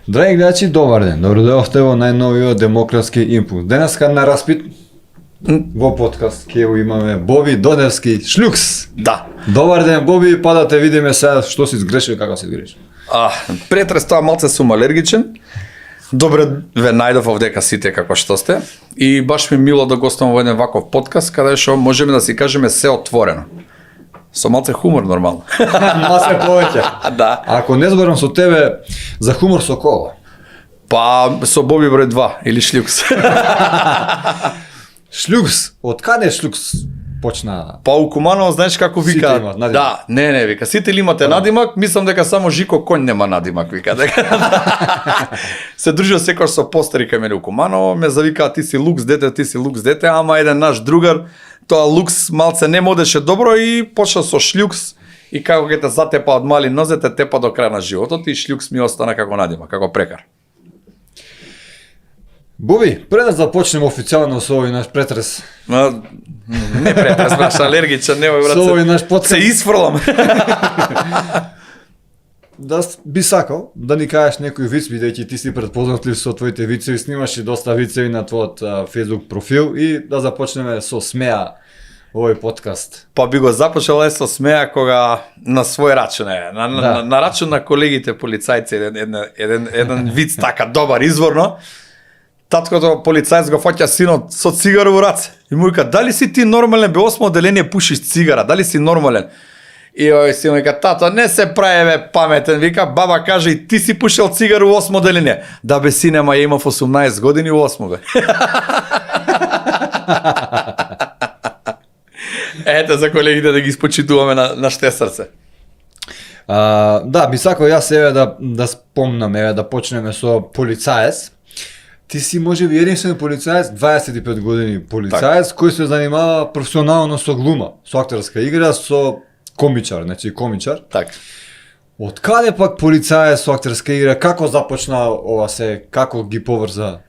Драги гледачи, добар ден. Добро дојдовте во најновиот демократски импулс. Денеска на распит во подкаст ќе имаме Боби Доневски Шлюкс. Да. Добар ден, Боби, па да те видиме сега што си сгрешил и како си сгрешил. Претрес тоа малце сум алергичен. Добре ве најдов овдека сите како што сте. И баш ми мило да гостувам во еден ваков подкаст каде што можеме да си кажеме се отворено. Со малце хумор нормално. Малце повеќе. Да. Ако не зборам со тебе за хумор со кого? Па со Боби број 2 или Шлюкс. Шлюкс, од каде Шлюкс почна? Па у Куманово знаеш како вика? Сите имаат надимак. Да, не, вика, сите ли имате надимак, мислам дека само Жико Конј нема надимак, вика. Се дружил секој со постари кај мене у Куманово, ме завика ти си Лукс дете, ама еден наш другар, тоа Лукс малце не модеше добро и почна со Шлюкс и како ќе те затепа од мали нозете, тепа до крај на животот и Шлюкс ми остана како надимак, како прекар. Боби, пред да започнеме официјално со овој наш претрес. Не претрес, браш алергичен, немој брат. Со овој наш подкаст. Се исфрлам. Да би сакал да ни кажеш некој виц, бидејќи ти си предпознатлив со твоите вицеви, снимаш и доста вицеви на твојот Facebook профил и да започнеме со смеа овој подкаст. Па би го започнал со смеа кога на свој рачун на рачун на колегите полицајци еден виц така добар изворно. Таткото полицајец го фаќа синот со цигара во раце и му вика дали си ти нормален, бе 8 оделение пушиш цигара, дали си нормален? И овој син вика тато не се прави бе паметен, вика баба каже и ти си пушил цигара во 8 оделение. Да бе сине, ма ја имав 18 години во 8 бе. Ете за колегите да ги испочитуваме на ште срце. Да, би сакал јас еве да спомнам, еве да почнеме со полицаец. Ти си можеби единствен полицаец, 25 години полицаец, кој се занимава професионално со глума, со актерска игра, со комичар, значи комичар. Так. Од каде пак полицаец со актерска игра, како започна ова се, како ги поврза?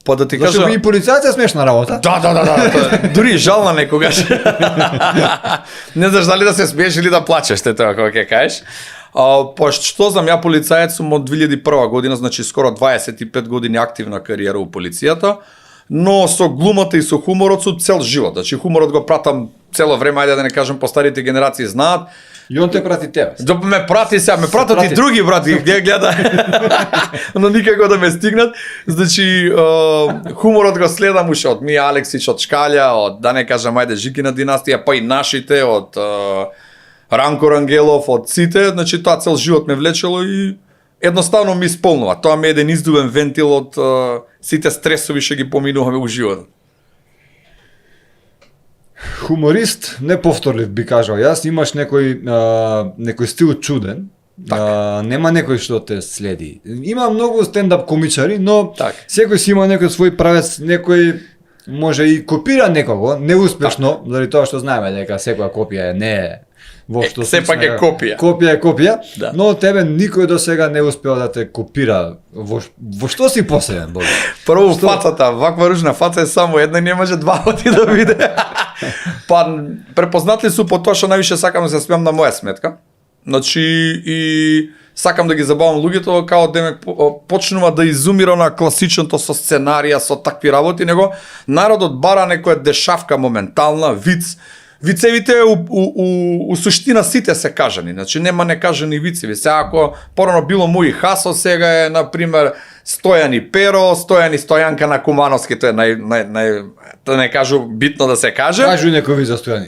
Па да ти Зашто кажа... и полицаец е смешна работа. Да. Дури жал на некогаш. Не знаш дали да се смееш или да плачеш, тоа кога ќе кажеш. Па што знам, ја полицаец сум од 2001 година, значи скоро 25 години активна кариера у полицијата, но со глумата и со хуморот со цел живот. Значи хуморот го пратам цело време, ајде да не кажам, постарите генерации знаат. И он те прати тебе. Ме пратат и други брати, гледа. Но никако да ме стигнат. Значи хуморот го следам уште од Мија Алексич, од Шкалја, од да не кажам ајде Жикина династија, па и нашите од Ранко Рангелов, од сите, значи тоа цел живот ме влечело и едноставно ми исполнува. Тоа ми е еден издувен вентил од сите стресови што ги поминуваме у животот. Хуморист, неповторлив би кажал јас, имаш некој стил чуден. Нема некој што те следи. Има многу стендап комичари, но секој си има некој свој правец, некој може и копира некого, неуспешно, заради тоа што знаеме дека секоја копија не е воопшто сепак е копија. Копија е копија, да. Но тебе никој до сега не успеал да те копира. Во што си посебен, Боби? Прво фацата, ваква ружна фаца е само една, не може два пати да биде. Па препознатли су по тоа што највише сакам да се смеам на моја сметка. Значи и сакам да ги забавам луѓето, као демек почнува да изумира на класичното со сценарија, со такви работи, него народот бара некоја дешавка моментална, виц. Вицевите у суштина сите се кажани, значи нема некажани вицеви. Сега ако порано било Муи Хасо, сега е на пример Стојан Перо, Стојан и Стојанка на Кумановски, тоа е да не кажу битно да се каже. Кажу некој ви за Стојан.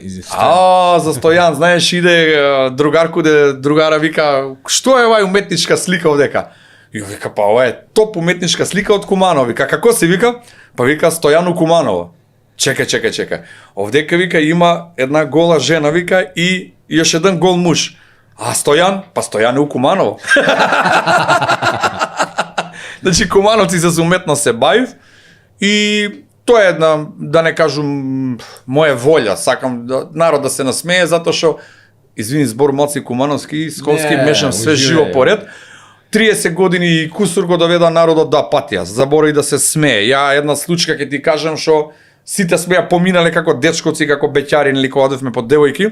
За Стојан, знаеш, иде другара вика, што е овај уметничка слика овдека? И вика, па ова е топ уметничка слика од Куманово. Вика, како се вика? Па вика Стојан у Куманово. Чекај. Овдека вика има една гола жена вика и још еден гол муж. А Стојан? Па Стојан е у Куманово. Значи кумановци се уметно се бајив и тоа е една, да не кажам, моја волја. Сакам народ да се насмее затоа што извини збор малци кумановски, сколски мешам све живо поред. 30 години и кусур го доведа народот да патија, заборави да се смее. Ја една случка ќе ти кажам што сите сме ја поминале како дечковци, како беќари или кога одевме под девојки.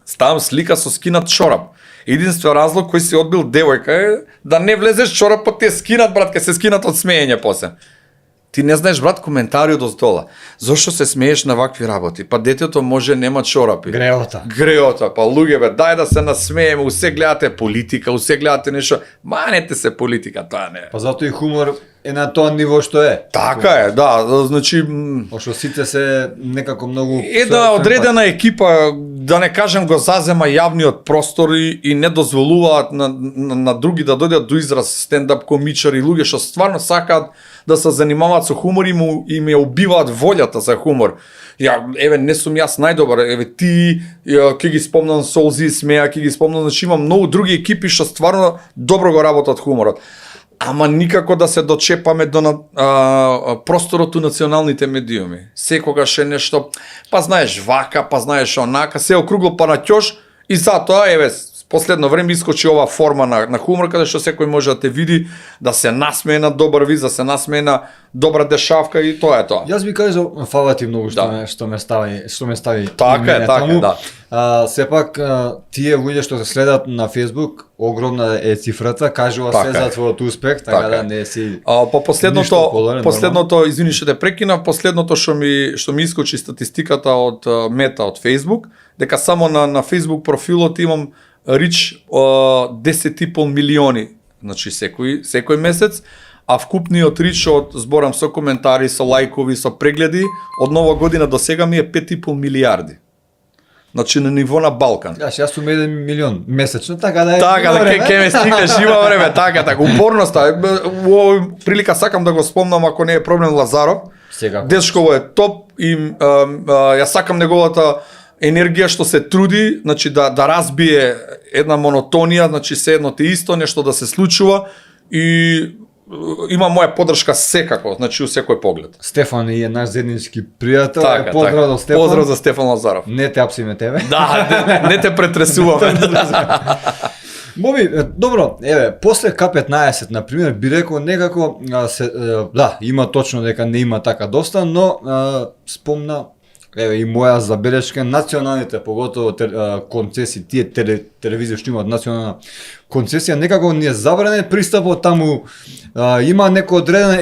Ставам слика со скинат чорап. Единствен разлог кој си одбил девојка е да не влезеш чорапот ти е скинат, брат, ке се скинат од смеење после. Ти не знаеш, брат, коментари од оздола. Зошто се смееш на вакви работи? Па детето може нема чорапи. Греота, па луѓе бе, дај да се насмееме, усе гледате политика, усе гледате нешто, манете се политика, тоа не е. Па затоа и хумор е на тоа ниво што е. Така е, да, значи Пошто сите се некако многу една одредена екипа, да не кажем, го зазема јавниот простор и не дозволуваат на други да дојдат до израз стендап комичари, луѓе што стварно сакаат да се занимаваат со хумор и им ја убиваат волјата за хумор. Еве, не сум јас најдобар, еве ти, ќе ги спомнам Солзи смеа, ќе ги спомнам, значи има многу други екипи што стварно добро го работат хуморот. Ама никако да се дочепаме до просторот у националните медиуми. Секогаш е нешто, па знаеш вака, па знаеш онака, се округло па на ќош и затоа, еве, последно време искочи ова форма на хумор, каде што секој може да те види, да се насмее на добар виз, да се насмее на добра дешавка и тоа е тоа. Јас би кажал, фала ти многу што ме стави. Така е, да. Сепак тие луѓе што се следат на Facebook, огромна е цифрата, кажува се за твојот успех, така да не си. По последното, извини што те прекина, последното што ми искочи статистиката од Мета од Facebook, дека само на Facebook профилот имам рич 10,5 милиони, значи секој месец, а вкупниот рич од зборам со коментари, со лајкови, со прегледи, од нова година до сега ми е 5,5 милиарди. Значи на ниво на Балкан. Јас сум 1 милион месечно, така да е. Така да ќе ме стигнеш, има време, така. Упорноста, во овој прилика сакам да го спомнам, ако не е проблем, Лазаров. Дечково е топ и јас сакам неговата енергија што се труди, значи да разбие една монотонија, значи се едно те исто, нешто да се случува и има моја поддршка секако, значи у секој поглед. Стефан е наш заеднички пријател, поздрав до Стефан. Поздрав за Стефан Лазаров. Не те апсиме тебе. Да, не те претресуваме. Боби, добро, еве, после К15, например, би рекол некако, има точно дека не има така доста, но спомна, еве и моја забелешка, националните, поготово концесии, тие телевизии што имаат национална концесија, некако ни е забранен пристапот таму, има некоја одредена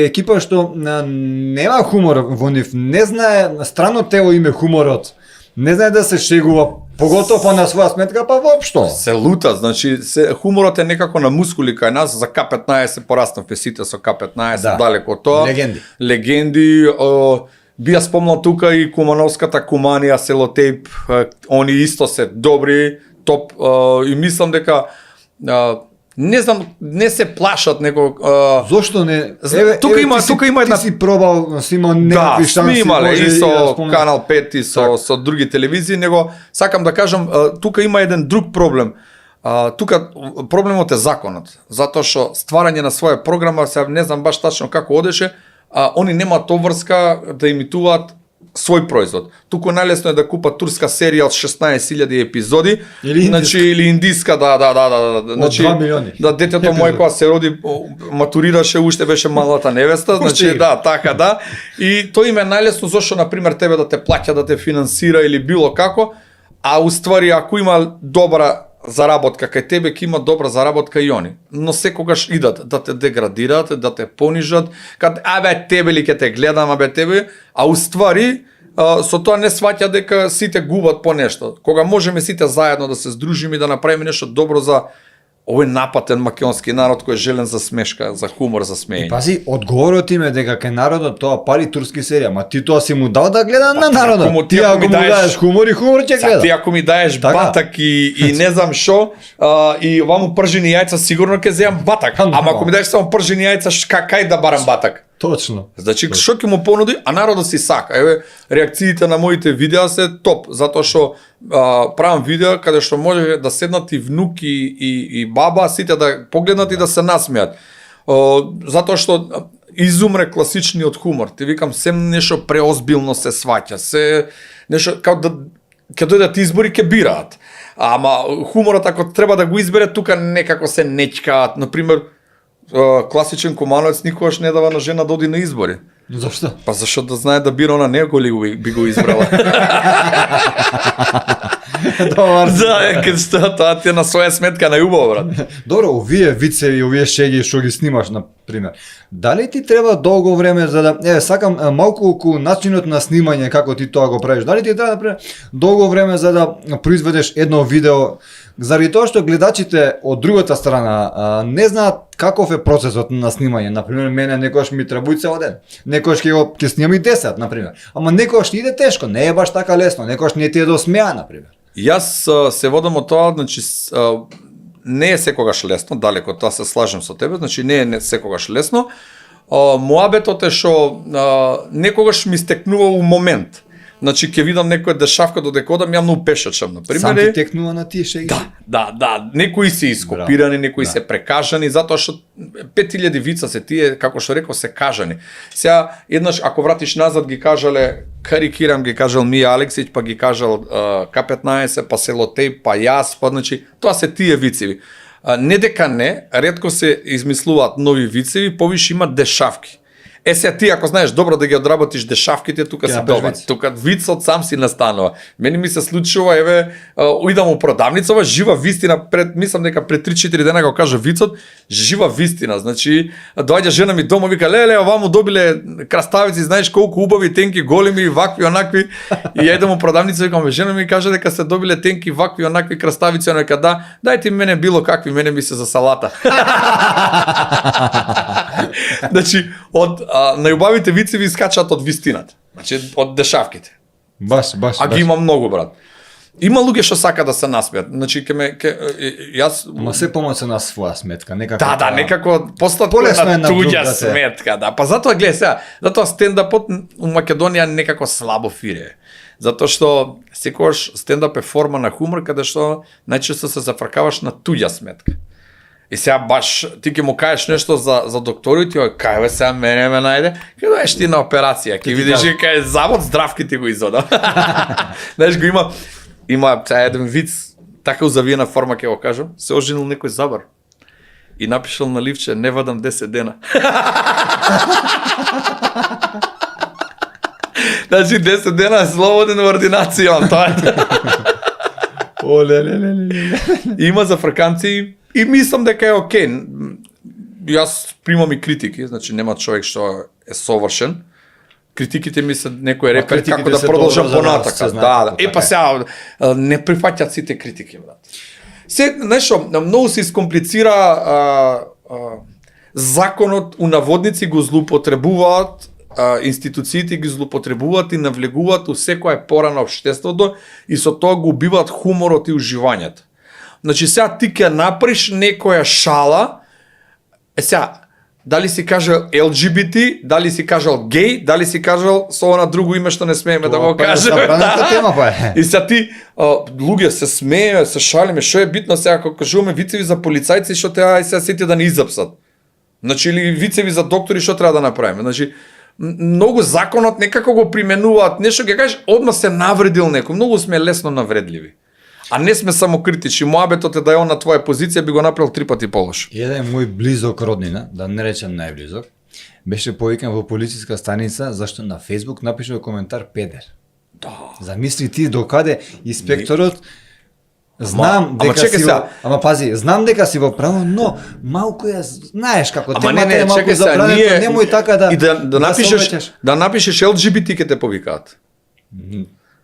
екипа што нема хумор во нив, не знае, странно тело име хуморот, не знае да се шегува, поготово па на своја сметка, па воопшто. Се лута, значи хуморот е некако на мускули кај нас, за К15 пораснавме сите со К15, далеко тоа. Легенди, би ја спомнал тука и Кумановската Куманија, Селотейп, они исто се добри, топ, и мислам дека не знам, не се плашат него. Зошто не? Тука има една. Ти си пробал, си имал некакви шанси. Да, сме имале и со Канал 5 и со други телевизии, него сакам да кажам, тука има еден друг проблем. Тука проблемот е законот, затоа што стварање на своја програма, се не знам баш тачно како одеше, они немаат обврска да имитуваат свој производ. Туку најлесно е да купат турска серија од 16.000 епизоди, или индиска, значи 2 милиони. Да, детето мој кога се роди матурираше, уште беше малата невеста, значи така. И тоа им е најлесно зашто на пример тебе да те плаќа, да те финансира или било како, а уствари ако има добра заработка кај тебе, ќе има добра заработка и они. Но секогаш идат да те деградираат, да те понижат, тебе ли ќе те гледам, тебе, а уствари со тоа не сваќа дека сите губат по нешто. Кога можеме сите заедно да се здружиме и да направиме нешто добро за овој напатен македонски народ кој е желен за смешка, за хумор, за смеење. Пази, одговорот им е дека кај народот тоа пари турски серија, ма ти тоа си му дал да гледа на народот. Ти ако му даеш хумор и хумор ќе гледа. Ти ако ми даеш батак и не знам шо, и ваму пржени јајца, сигурно ќе земам батак. Ама ако ми даеш само пржени јајца, кај да барам батак? Точно. Значи, што ќе му понуди, а народот си сака. Еве, реакциите на моите видеа се топ, затоа што правам видеа каде што може да седнат и внуки и баба, сите да погледнат и да се насмеат. Затоа што изумре класичниот хумор. Ти викам, се нешто преозбилно се сваќа, се нешто као да ќе дојдат избори, ќе бираат. Ама хуморот ако треба да го избере, тука некако се нечкаат. Например, класичен кумановец никогаш не дава на жена да оди на избори. Зашто? Па зашто да знае да бира она него ли би го избрала. Добар. Да, кај што тоа ти е на своја сметка најубаво, брат. Добро, овие вицеви, овие шеги што ги снимаш на пример. Дали ти треба долго време за да сакам малку околу начинот на снимање како ти тоа го правиш. Дали ти треба например долго време за да произведеш едно видео заради тоа што гледачите од другата страна не знаат каков е процесот на снимање. Например, мене некогаш ми требува цел ден. Некогаш ќе снимам и 10, например. Ама некогаш иде тешко, не е баш така лесно. Некогаш не ти е до смеа, например. Јас се водам од тоа, значи не е секогаш лесно, далеко тоа се слажем со тебе, значи не е секогаш лесно. Муабетот е што некогаш ми стекнува у момент. Значи ќе видам некоја дешавка додека одам, ја многу пешачам, на пример. Сам ти текнува на тие шеги? Да, некои се ископирани, некои се прекажани, затоа што 5000 вица се тие, како што реков, се кажани. Сега еднаш ако вратиш назад ги кажале, карикирам, ги кажал Мија Алексиќ, па ги кажал К15, па Селотеј, па јас, па значи тоа се тие вицеви. Не дека не, ретко се измислуваат нови вицеви, повише има дешавки. Сега ти ако знаеш добро да ги одработиш дешавките, тука си добар. Тука вицот сам си настанува. Мене ми се случува, идам у продавница, жива вистина, мислам дека пред 3-4 дена го кажа вицот, жива вистина. Значи, доаѓа жена ми дома, вика, леле, оваму добиле краставици, знаеш колку убави, тенки, големи, вакви, онакви. И ја идам у продавница, викам, жена ми каже дека се добиле тенки, вакви, онакви краставици, она вика, да, дајте мене било какви, мене ми се за салата. Значи, од најубавите вицеви искачаат од вистината. Значи, од дешавките. Баш. А ги има многу, брат. Има луѓе што сака да се насмеат. Значи, јас... Ма се помоце на своја сметка, некако... Да, некако постат на туѓа сметка, да. Па затоа, гледа сега, затоа стендапот у Македонија некако слабо фире. Затоа што секогаш стендап е форма на хумор, каде што најчесто се зафркаваш на туѓа сметка. И сега баш ти ќе му кажеш нешто за докторот, ја кај бе сега мене ме најде, ќе доеш ти на операција, ќе видиш кај завод здравки ти го изода. Знаеш го има еден виц, така узавиена форма ќе го кажам, се оженил некој забар и напишал на ливче не вадам 10 дена. Значи 10 дена е слободен ординацијон, тоа е. Има зафрканци и мислам дека е окей. Јас примам и критики, значи нема човек што е совршен. Критиките ми се некој репер како да продолжам понатака. Да. Па сега не прифаќаат сите критики, брат. Се нешто многу се искомплицира законот, у наводници го злоупотребуваат, институциите ги злоупотребуваат и навлегуваат у секоја пора на општеството и со тоа го убиваат хуморот и уживањето. Значи сега ти ќе направиш некоја шала, сега дали си кажал LGBT, дали си кажал гей, дали си кажал со она друго име што не смееме да го кажеме. И сега ти луѓе се смееме, се шалиме, што е битно сега кога кажуваме вицеви за полицајци што треба и сега сите да не изапсат. Значи или вицеви за доктори што треба да направиме. Значи многу законот некако го применуваат, нешто ќе кажеш одма се навредил некој, многу сме лесно навредливи. А не сме само критични. Моабетот е да е он на твоја позиција би го направил 3 пати полош. Еден мој близок роднина, да не речем најблизок, беше повикан во полициска станица зашто на Facebook напишал коментар педер. Да. Замисли ти докаде инспекторот знам дека чекай си сега. ама пази, знам дека си во право, но малку ја знаеш како темата е малку чекай сега, забранета, немој така да и да напишеш LGBT ке те повикаат.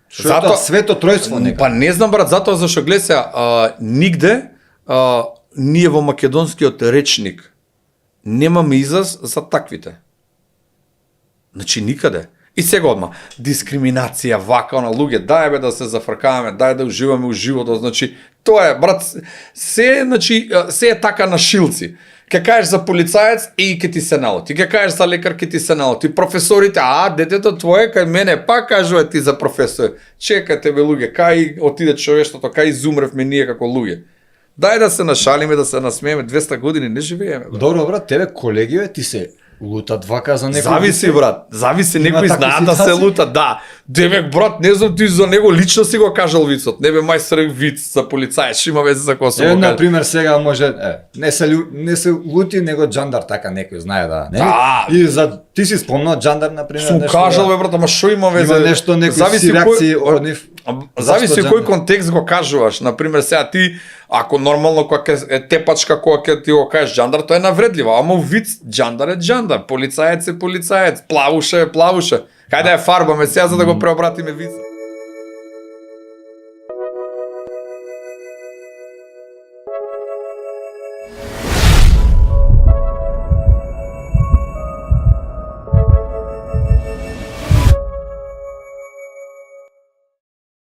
Зато свето тројство нека. Па не знам, брат, затоа зашто гледа сега, нигде ние во македонскиот речник немаме израз за таквите. Значи никаде. И сега одма дискриминација, вака на луѓе, дај бе да се зафркаваме, дај да уживаме у животот, значи тоа е, брат, се е така на шилци. Ке кажеш за полицаец и ке ти се налоти. Ке кажеш за лекар ке ти се налоти. Професорите, детето твое кај мене пак кажува ти за професор. Чекате бе луѓе, кај отиде човештото, кај изумревме ние како луѓе. Дај да се нашалиме, да се насмееме, 200 години не живееме. Брат. Добро, брат, тебе колегиве ти се лутат вака за некој. Зависи, брат. Зависи, некој знаат да се лутат, да. Деве, брат, не знам ти за него лично си го кажал вицот. Не бе мајстор виц за полицаец, има веќе за кој се го на пример сега може не се лути него джандар така некој знае да, не? И за ти си спомнал джандар на пример нешто. Сум кажал бе брат, ама што има веќе? Има нешто некој си реакции од нив. Зависи Зашто кој контекст го кажуваш. Например, сега ти, ако нормално кога е тепачка, кога ќе ти го кажеш џандар, тоа е навредливо. Ама у виц, џандар е џандар, полицаец е полицаец, плавуша е плавуша. Кај да ја фарбаме сега за да го преобратиме вицот.